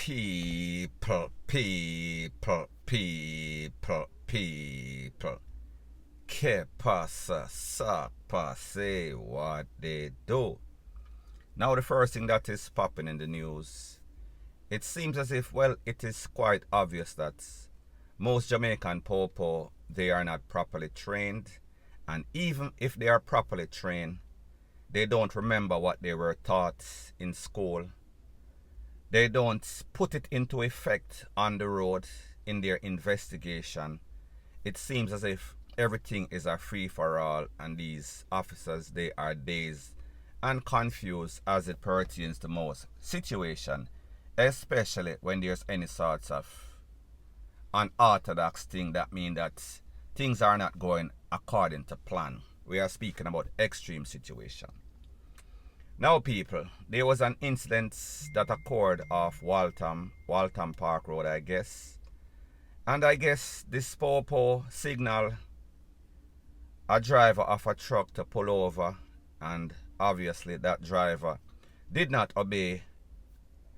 People. Que pasa, sa pase, what they do. Now the first thing that is popping in the news, it seems as if, well, it is quite obvious that most Jamaican popo, they are not properly trained, and even if they are properly trained, they don't remember what they were taught in school. They don't put it into effect on the road in their investigation. It seems as if everything is a free-for-all, and these officers, they are dazed and confused as it pertains to most situation, especially when there's any sorts of unorthodox thing that mean that things are not going according to plan. We are speaking about extreme situation. Now people, there was an incident that occurred off Waltham Park Road, I guess. And I guess this popo signal a driver of a truck to pull over, and obviously that driver did not obey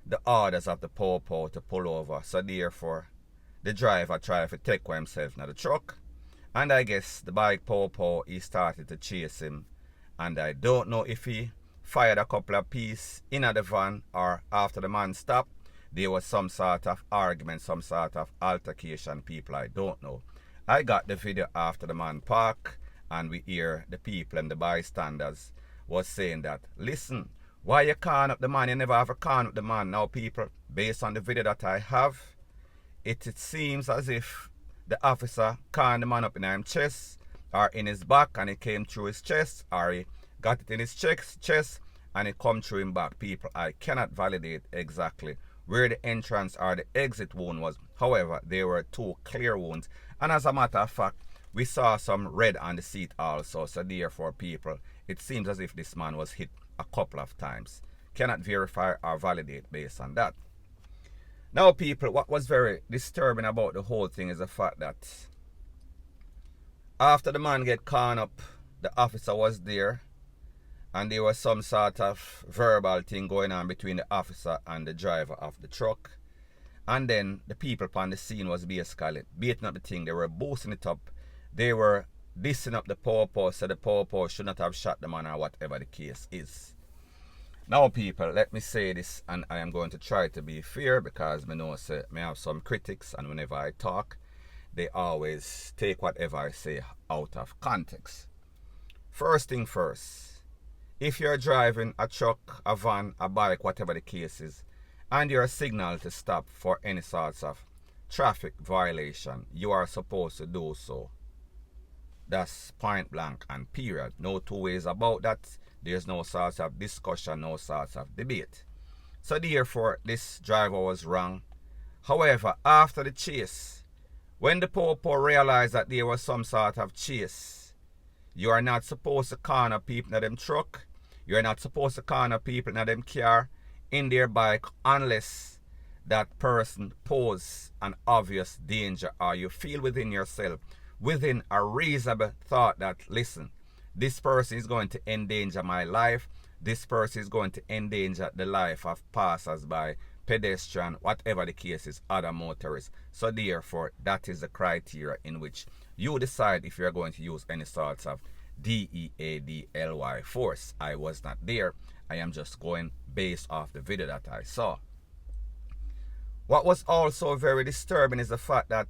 the orders of the popo to pull over. So therefore, the driver tried to take himself in the truck, and I guess the bike popo, he started to chase him, and I don't know if he fired a couple of pieces in the van or after the man stopped, there was some sort of argument, some sort of altercation, people, I don't know. I got the video after the man parked, and we hear the people and the bystanders was saying that, listen, why you calling up the man? You never have a calling up the man. Now people, based on the video that I have, it seems as if the officer called the man up in his chest or in his back, and it came through his chest, or he got it in his chest and it come through him back. People, I cannot validate exactly where the entrance or the exit wound was. However, there were two clear wounds, and as a matter of fact, we saw some red on the seat also. So therefore people, it seems as if this man was hit a couple of times. Cannot verify or validate based on that. Now people, what was very disturbing about the whole thing is the fact that after the man get caught up, the officer was there, and there was some sort of verbal thing going on between the officer and the driver of the truck. And then the people upon the scene was basically beating up the thing. They were boosting it up. They were dissing up the popo, so the popo should not have shot the man or whatever the case is. Now people, let me say this, and I am going to try to be fair, because I know say I have some critics, and whenever I talk, they always take whatever I say out of context. First thing first, if you're driving a truck, a van, a bike, whatever the case is, and you're signaled to stop for any sorts of traffic violation, you are supposed to do so. That's point blank and period. No two ways about that. There's no sorts of discussion, no sorts of debate. So therefore, this driver was wrong. However, after the chase, when the popo realized that there was some sort of chase, you are not supposed to corner people in them truck. You are not supposed to corner people in them car, in their bike, unless that person poses an obvious danger, or you feel within yourself, within a reasonable thought that, listen, this person is going to endanger my life. This person is going to endanger the life of passers-by, pedestrian, whatever the case is, other motorists. So therefore, that is the criteria in which you decide if you're going to use any sorts of DEADLY force. I was not there. I am just going based off the video that I saw. What was also very disturbing is the fact that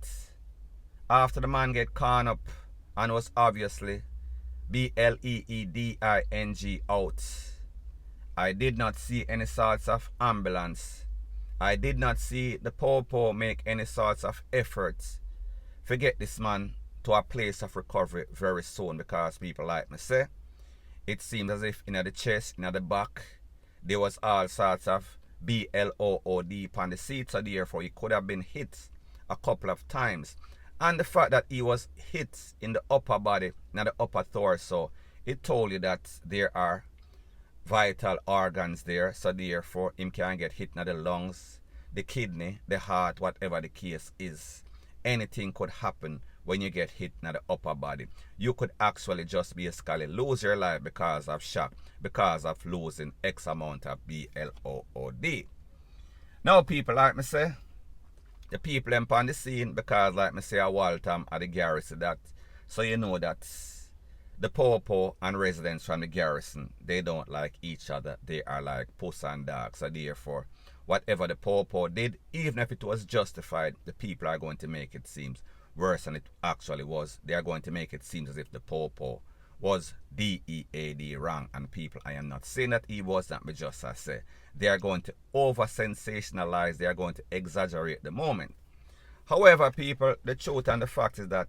after the man get caught up and was obviously BLEEDING out, I did not see any sorts of ambulance. I did not see the popo make any sorts of efforts to get this man to a place of recovery very soon, because people like me say, it seems as if in the chest, in the back, there was all sorts of BLOOD on the seat, so therefore he could have been hit a couple of times. And the fact that he was hit in the upper body, in the upper torso, it told you that there are vital organs there, so therefore him can get hit in the lungs, the kidney, the heart, whatever the case is. Anything could happen when you get hit in the upper body. You could actually just basically lose your life because of shock, because of losing X amount of BLOOD. Now people, like me say, the people them on the scene, because like me say, a Waltham at the garrison that, so you know that the Popo and residents from the garrison, they don't like each other. They are like puss and dog. So therefore, whatever the Popo did, even if it was justified, the people are going to make it seem worse than it actually was. They are going to make it seem as if the Popo was DEAD wrong. And people, I am not saying that he was that, but just I say, they are going to over-sensationalize, they are going to exaggerate the moment. However, people, the truth and the fact is that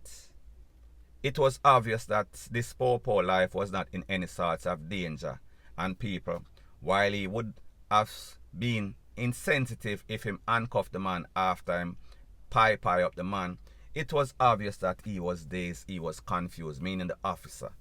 it was obvious that this Popo life was not in any sorts of danger. And people, while he would have been insensitive if him handcuffed the man after him pie up the man, it was obvious that he was dazed, he was confused, meaning the officer.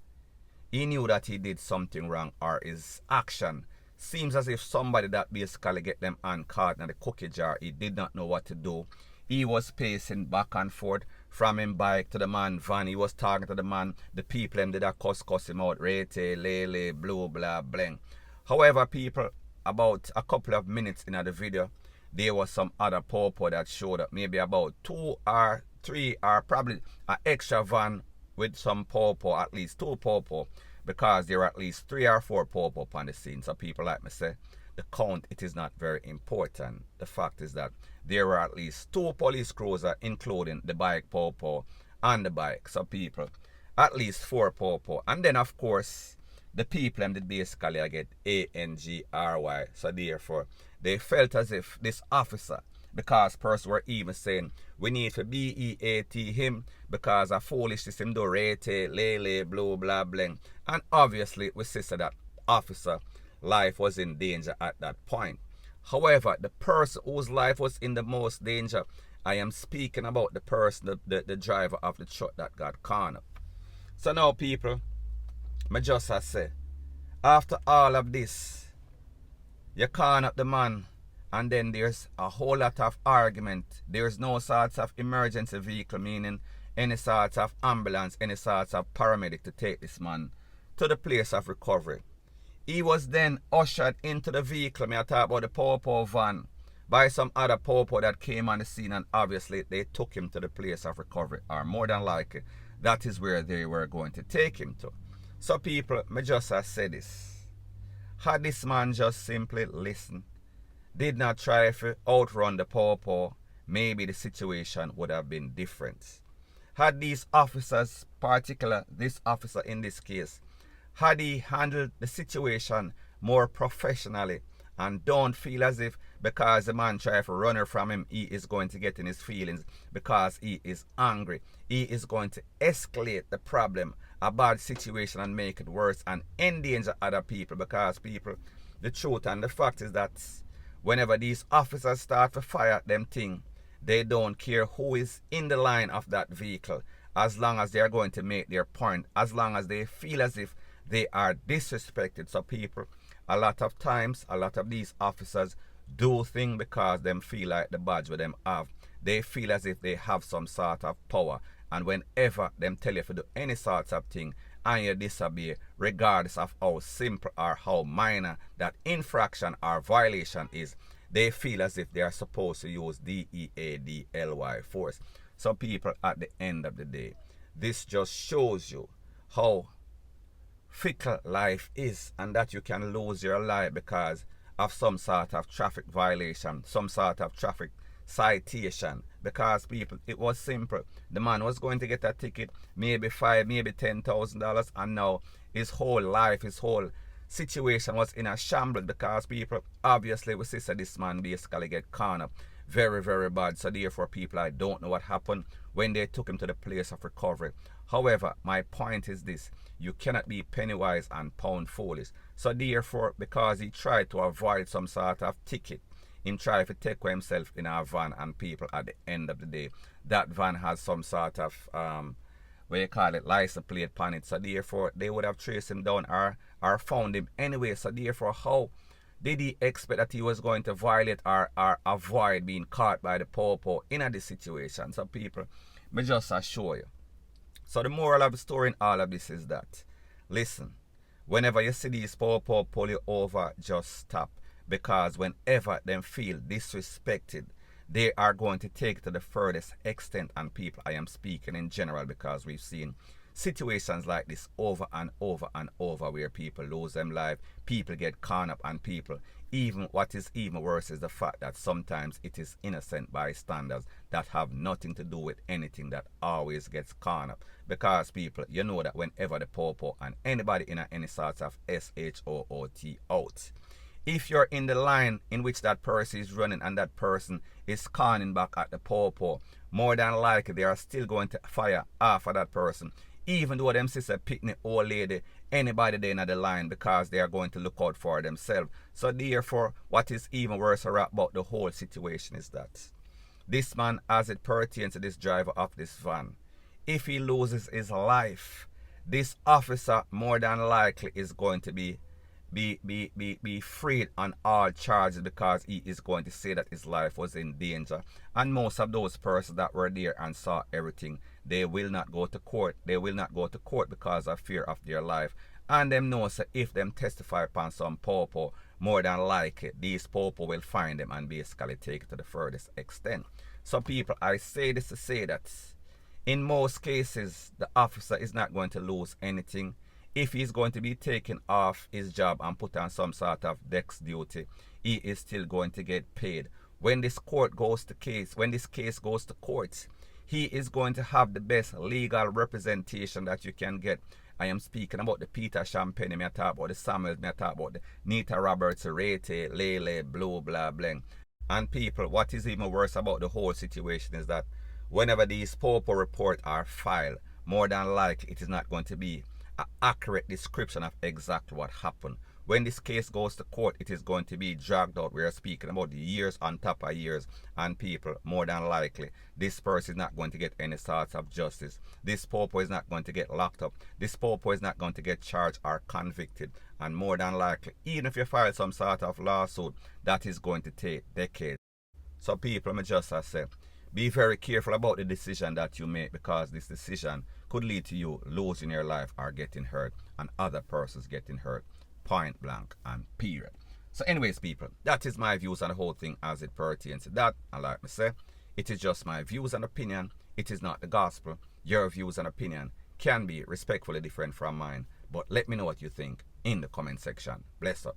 He knew that he did something wrong, or his action seems as if somebody that basically get them hand caught in the cookie jar. He did not know what to do. He was pacing back and forth from him bike to the man van. He was talking to the man. The people them did a cuss him out. Rete, lele, blue, blah, bling. However, people, about a couple of minutes in the video, there was some other Popo that showed up. Maybe about 2 or 3 or probably an extra van with some Popo, at least 2 Popo, because there were at least 3 or 4 Popo upon the scene. So people like me say, the count, it is not very important. The fact is that there were at least 2 police cruisers, including the bike Popo and the bike. So people, at least 4 Popo. And then of course, the people them did basically get ANGRY. So therefore, they felt as if this officer, because persons were even saying, we need to BEAT him because of foolishness him do rete, lele, blue, blah, bling. And obviously, we see that officer life was in danger at that point. However, the person whose life was in the most danger, I am speaking about the person, the driver of the truck that got cornered. So now people, I just say, after all of this, you corner up the man, and then there's a whole lot of argument. There's no sorts of emergency vehicle, meaning any sorts of ambulance, any sorts of paramedic to take this man to the place of recovery. He was then ushered into the vehicle, I talk about the Popo van, by some other Popo that came on the scene, and obviously they took him to the place of recovery, or more than likely, that is where they were going to take him to. So people, I just say this. Had this man just simply listened, did not try to outrun the Popo, maybe the situation would have been different. Had these officers, particular this officer in this case, had he handled the situation more professionally and don't feel as if because the man tried to run her from him, he is going to get in his feelings because he is angry. He is going to escalate the problem, a bad situation, and make it worse and endanger other people, because people, the truth and the fact is that whenever these officers start to fire them thing, they don't care who is in the line of that vehicle, as long as they are going to make their point, as long as they feel as if they are disrespected. So people, a lot of times, a lot of these officers do things because them feel like the badge with them have. They feel as if they have some sort of power. And whenever them tell you to do any sort of thing and you disobey, regardless of how simple or how minor that infraction or violation is, they feel as if they are supposed to use DEADLY force. So people, at the end of the day, this just shows you how fickle life is, and that you can lose your life because of some sort of traffic violation, some sort of traffic citation. Because people, it was simple. The man was going to get a ticket, maybe $5,000, maybe $10,000, and now his whole life, his whole situation was in a shambles, because people, obviously we see that this man basically get cornered very, very bad. So therefore people, I don't know what happened when they took him to the place of recovery. However, my point is this: you cannot be penny wise and pound foolish. So therefore, because he tried to avoid some sort of ticket, he tried to take himself in a van, and people, at the end of the day, that van has some sort of what you call it, license plate on it. So therefore they would have traced him down or found him anyway. So therefore, how did he expect that he was going to violate or avoid being caught by the Popo in this situation? So people, me just assure you. So the moral of the story in all of this is that, listen, whenever you see these Popo pull you over, just stop. because whenever them feel disrespected, they are going to take it to the furthest extent. And people, I am speaking in general because we've seen situations like this over and over and over, where people lose them life, people get caught up, and people, even what is even worse is the fact that sometimes it is innocent bystanders that have nothing to do with anything that always gets caught up. Because people, you know that whenever the popo and anybody in any sort of S-H-O-O-T out, if you're in the line in which that person is running and that person is conning back at the popo, more than likely they are still going to fire after that person, even though them sister picnic old lady, anybody there in the line, because they are going to look out for themselves. So therefore, what is even worse about the whole situation is that this man, as it pertains to this driver of this van, if he loses his life, this officer more than likely is going to be freed on all charges, because he is going to say that his life was in danger. And most of those persons that were there and saw everything, they will not go to court. They will not go to court because of fear of their life. And them know that if them testify upon some popo, more than likely these popo will find them and basically take it to the furthest extent. So people, I say this to say that in most cases, the officer is not going to lose anything. If he's going to be taken off his job and put on some sort of desk duty, he is still going to get paid. When this case goes to court, he is going to have the best legal representation that you can get. I am speaking about the Peter Champagne, I talk about the Samuels, I talk about the Nita Roberts, Rete, Lele, Blue, blah, blah. And people, what is even worse about the whole situation is that whenever these popo reports are filed, more than likely it is not going to be an accurate description of exactly what happened. When this case goes to court, it is going to be dragged out. We are speaking about years on top of years, and people, more than likely, this person is not going to get any sort of justice. This popo is not going to get locked up. This popo is not going to get charged or convicted. And more than likely, even if you file some sort of lawsuit, that is going to take decades. So people, let me just say, be very careful about the decision that you make, because this decision could lead to you losing your life or getting hurt, and other persons getting hurt. Point blank and period. So anyways, people, that is my views on the whole thing as it pertains to that. And like I say, it is just my views and opinion. It is not the gospel. Your views and opinion can be respectfully different from mine. But let me know what you think in the comment section. Bless up.